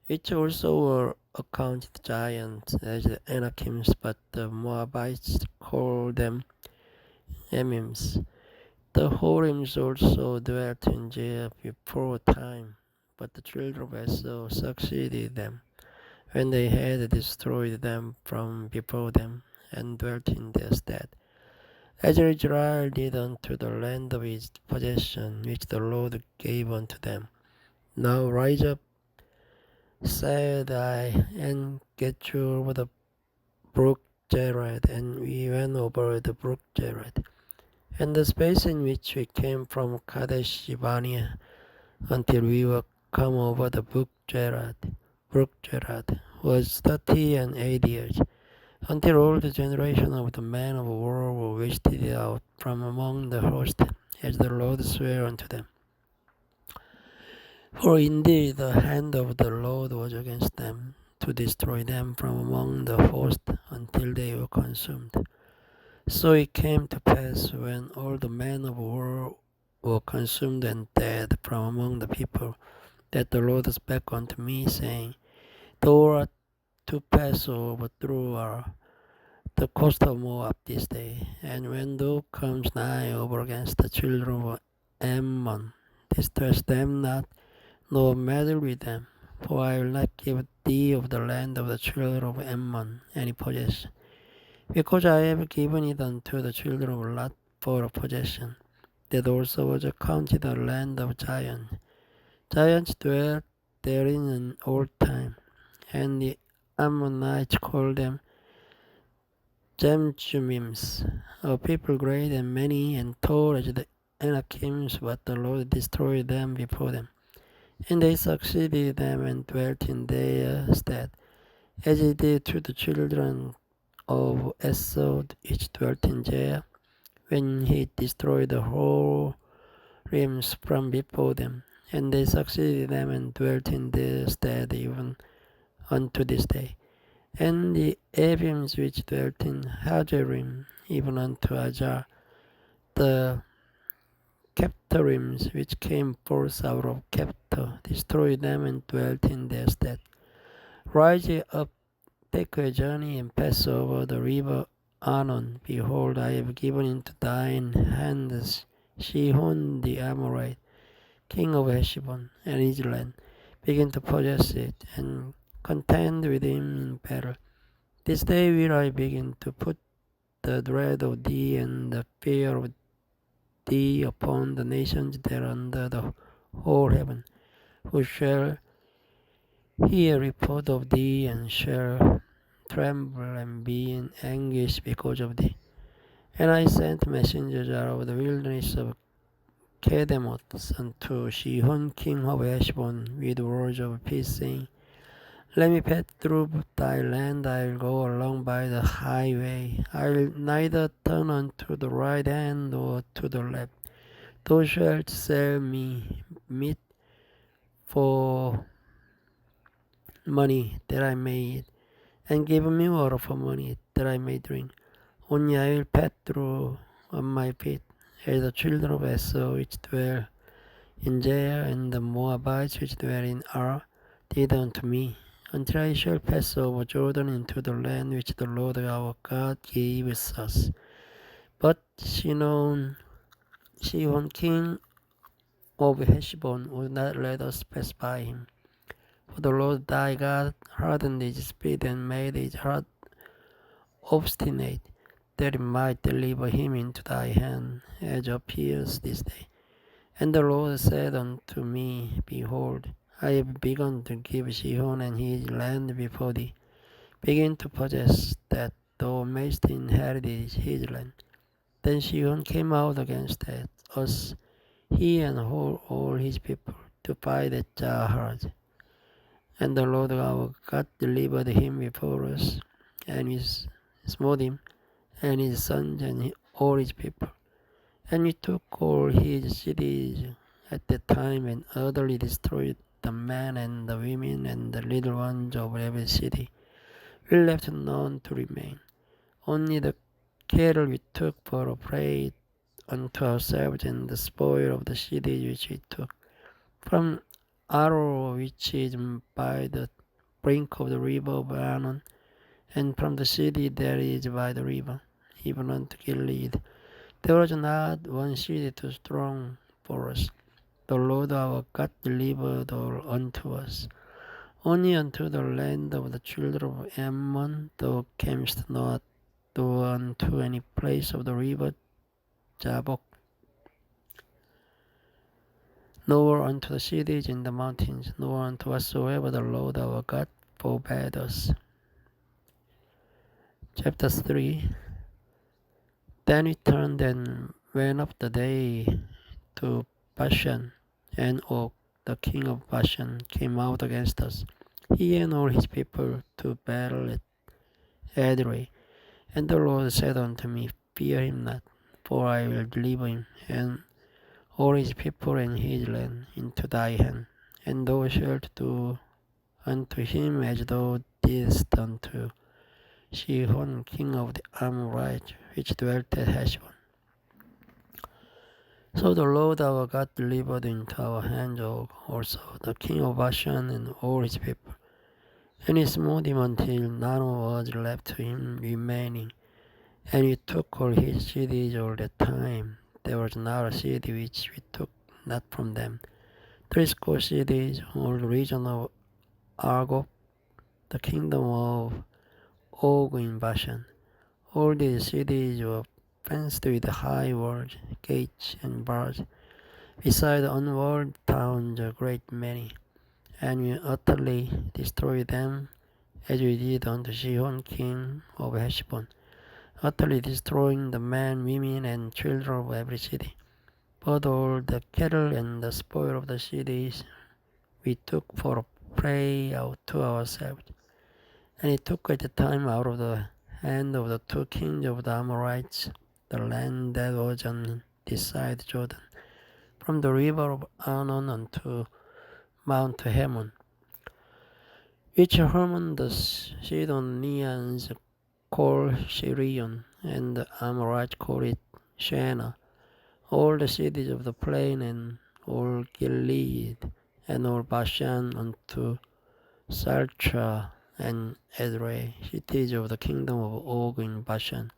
which also were accounted giants as the Anakims, but the Moabites called them Emims. The Horims also dwelt in Seir before time, but the children of Esau succeeded them, when they had destroyed them from before them, and dwelt in their stead, as Israel did unto the land of his possession, which the Lord gave unto them. Now rise up, said I, and get you over the brook Jared. And we went over the brook Jared, and the space in which we came from Kadesh Barnea until we were come over the brook Jared was 38 years, until all the generation of the men of war were wasted out from among the host, as the Lord sware unto them. For indeed the hand of the Lord was against them, to destroy them from among the host until they were consumed. So it came to pass, when all the men of war were consumed and dead from among the people, that the Lord spake unto me, saying, Thou art to pass over through the coast of Moab this day, and when thou comes nigh over against the children of Ammon, distress them not, nor meddle with them, for I will not give thee of the land of the children of Ammon any possession, because I have given it unto the children of Lot for a possession. That also was accounted a land of giants. Giants dwelt therein in old time, and the Ammonites called them Gemchumims, a people great and many and tall as the Anakims, but the Lord destroyed them before them. And they succeeded them and dwelt in their stead, as he did to the children of Esau, which dwelt in Seir, when he destroyed the whole realms from before them. And they succeeded them and dwelt in their stead even unto this day. And the Ebims which dwelt in Hazerim, even unto Ajar, the Captorims which came forth out of Captor, destroy them and dwelt in their stead. Rise ye up, take a journey, and pass over the river Arnon. Behold, I have given into thine hands Sihon the Amorite, king of Heshbon, and his land. Begin to possess it, and contend with him in battle. This day will I begin to put the dread of thee and the fear of thee upon the nations that are under the whole heaven, who shall hear report of thee, and shall tremble and be in anguish because of thee. And I sent messengers out of the wilderness of Kedemoth unto Sihon king of Heshbon with words of peace, saying, Let me pass through thy land, I'll go along by the highway. I'll neither turn unto the right hand nor to the left. Thou shalt sell me meat for money that I may eat, and give me water for money that I may drink. Only I will pass through on my feet, as the children of Esau which dwell in Jair, and the Moabites which dwell in Ar did unto me, until I shall pass over Jordan into the land which the Lord our God gives us. But Sihon king of Heshbon would not let us pass by him. For the Lord thy God hardened his spirit and made his heart obstinate, that it might deliver him into thy hand, as appears this day. And the Lord said unto me, Behold, I have begun to give Sihon and his land before thee. Begin to possess, that thou mayst inherit his land. Then Sihon came out against us, he and all his people, to fight at Jahaz. And the Lord our God delivered him before us, and we smote him, and his sons, and all his people. And we took all his cities at that time, and utterly destroyed the men and the women and the little ones of every city. We left none to remain. Only the cattle we took for a prey unto ourselves, and the spoil of the cities which we took. From Aro, which is by the brink of the river of Arnon, and from the city that is by the river, even unto Gilead, there was not one city too strong for us. The Lord our God delivered all unto us. Only unto the land of the children of Ammon thou camest not, though unto any place of the river Jabbok, nor unto the cities in the mountains, nor unto whatsoever the Lord our God forbade us. Chapter 3. Then we turned and went up the day to Bashan, and Og, the king of Bashan, came out against us, he and all his people, to battle at Edrei. And the Lord said unto me, Fear him not, for I will deliver him, and all his people and his land into thy hand, and thou shalt do unto him as thou didst unto Sihon king of the Amorites, which dwelt at Heshbon. So the Lord our God delivered into our hands also the king of Bashan and all his people, and he smote him until none was left to him remaining. And we took all his cities all that time. There was not a city which we took not from them. 30 cities, all the region of Argob, the kingdom of Og in Bashan. All these cities were fenced with high walls, gates, and bars, beside unwalled towns a great many. And we utterly destroyed them, as we did unto Sihon king of Heshbon, utterly destroying the men, women, and children of every city. But all the cattle and the spoil of the cities we took for a prey out to ourselves. And he took at the time out of the hand of the 2 kings of the Amorites the land that was on this side Jordan, from the river of Arnon unto Mount Hermon, which Hermon the Sidonians call Sirion, and the Amorites call it Shena. all the cities of the plain, and all Gilead, and all Bashan unto Salcha and Edrei, cities of the kingdom of Og in Bashan.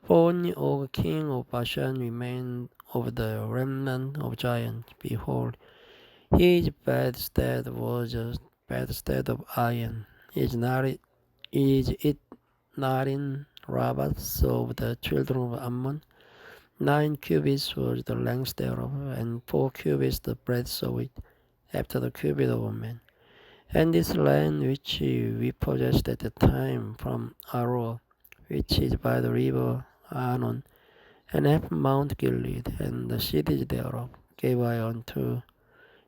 For only Og king of Bashan remained of the remnant of giants. Behold, his bedstead was a bedstead of iron. Is it not in Rabbah of the children of Ammon? 9 cubits was the length thereof, and 4 cubits the breadth of it, after the cubit of a man. And this land which we possessed at the time from Aroer, which is by the river Arnon, and half Mount Gilead, and the cities thereof, gave I unto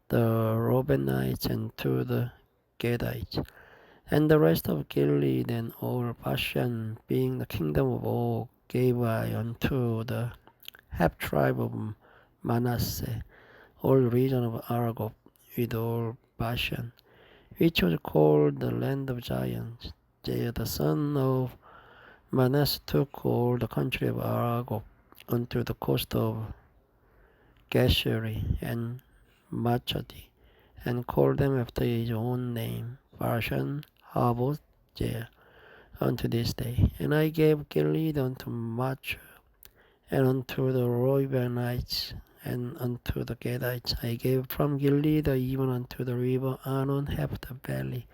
the Reubenites and to the Gadites. And the rest of Gilead and all Bashan, being the kingdom of Og, gave I unto the half tribe of Manasseh, all region of Argob, with all Bashan, which was called the land of giants. Jair the son of Manasseh took all the country of Argob unto the coast of Geshuri and Machadi, and called them after his own name, Bashan, Havoth, Jair, unto this day. And I gave Gilead unto Mach, and unto the Reubenites, and unto the Gadites I gave from Gilead even unto the river Arnon half the valley,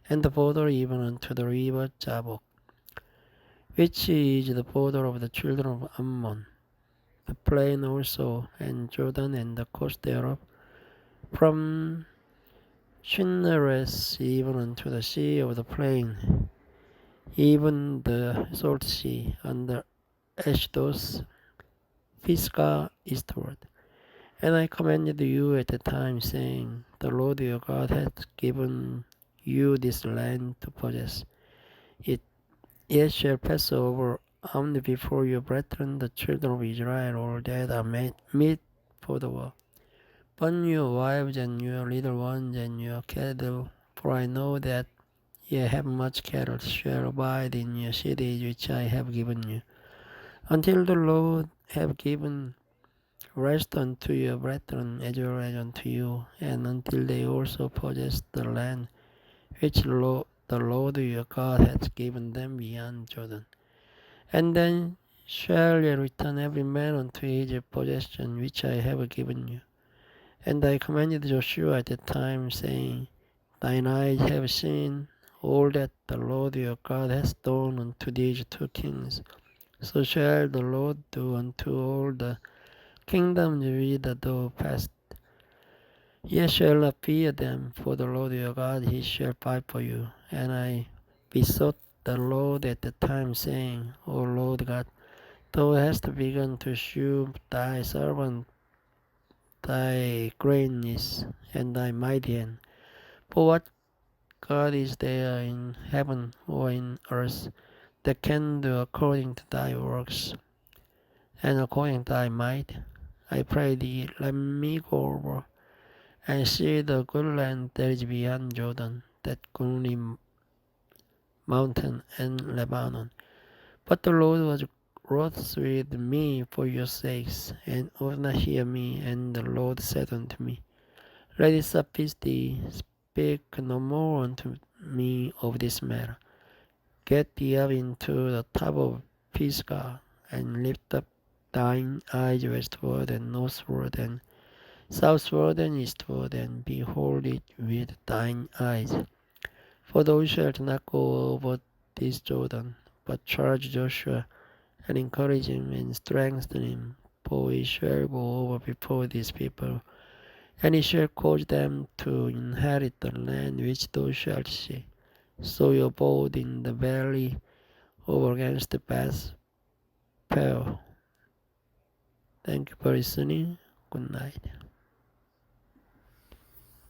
and the border even unto the river Jabbok, which is the border of the children of Ammon, the plain also, and Jordan, and the coast thereof, from Chinnereth even unto the sea of the plain, even the salt sea, under Ashdod, Pisgah eastward. And I commanded you at the time, saying, The Lord your God hath given you this land to possess it. Yet shall pass over only before your brethren, the children of Israel, all that are meet for the war. But your wives and your little ones and your cattle, for I know that ye have much cattle, shall abide in your cities which I have given you, until the Lord have given rest unto your brethren as well as unto you, and until they also possess the land which the Lord your God hath given them beyond Jordan. And then shall ye return every man unto his possession which I have given you. And I commanded Joshua at the time, saying, Thine eyes have seen all that the Lord your God hath done unto these two kings. So shall the Lord do unto all the kingdoms whither thou passest. Ye shall not fear them, for the Lord your God, he shall fight for you. And I besought the Lord at the time, saying, O Lord God, thou hast begun to shew thy servant thy greatness and thy mighty hand. For what God is there in heaven or in earth that can do according to thy works and according to thy might? I pray thee, let me go over and see the good land that is beyond Jordan, that gloomy mountain and Lebanon. But the Lord was wroth with me for your sakes, and would not hear me. And the Lord said unto me, Let it suffice thee, speak no more unto me of this matter. Get thee up into the top of Pisgah, and lift up thine eyes westward and northward and southward and eastward, and behold it with thine eyes. For thou shalt not go over this Jordan, but charge Joshua, and encourage him, and strengthen him, for he shall go over before these people, and he shall cause them to inherit the land which thou shalt see. So you abode in the valley over against the Beth Peor. Thank you for listening. Good night.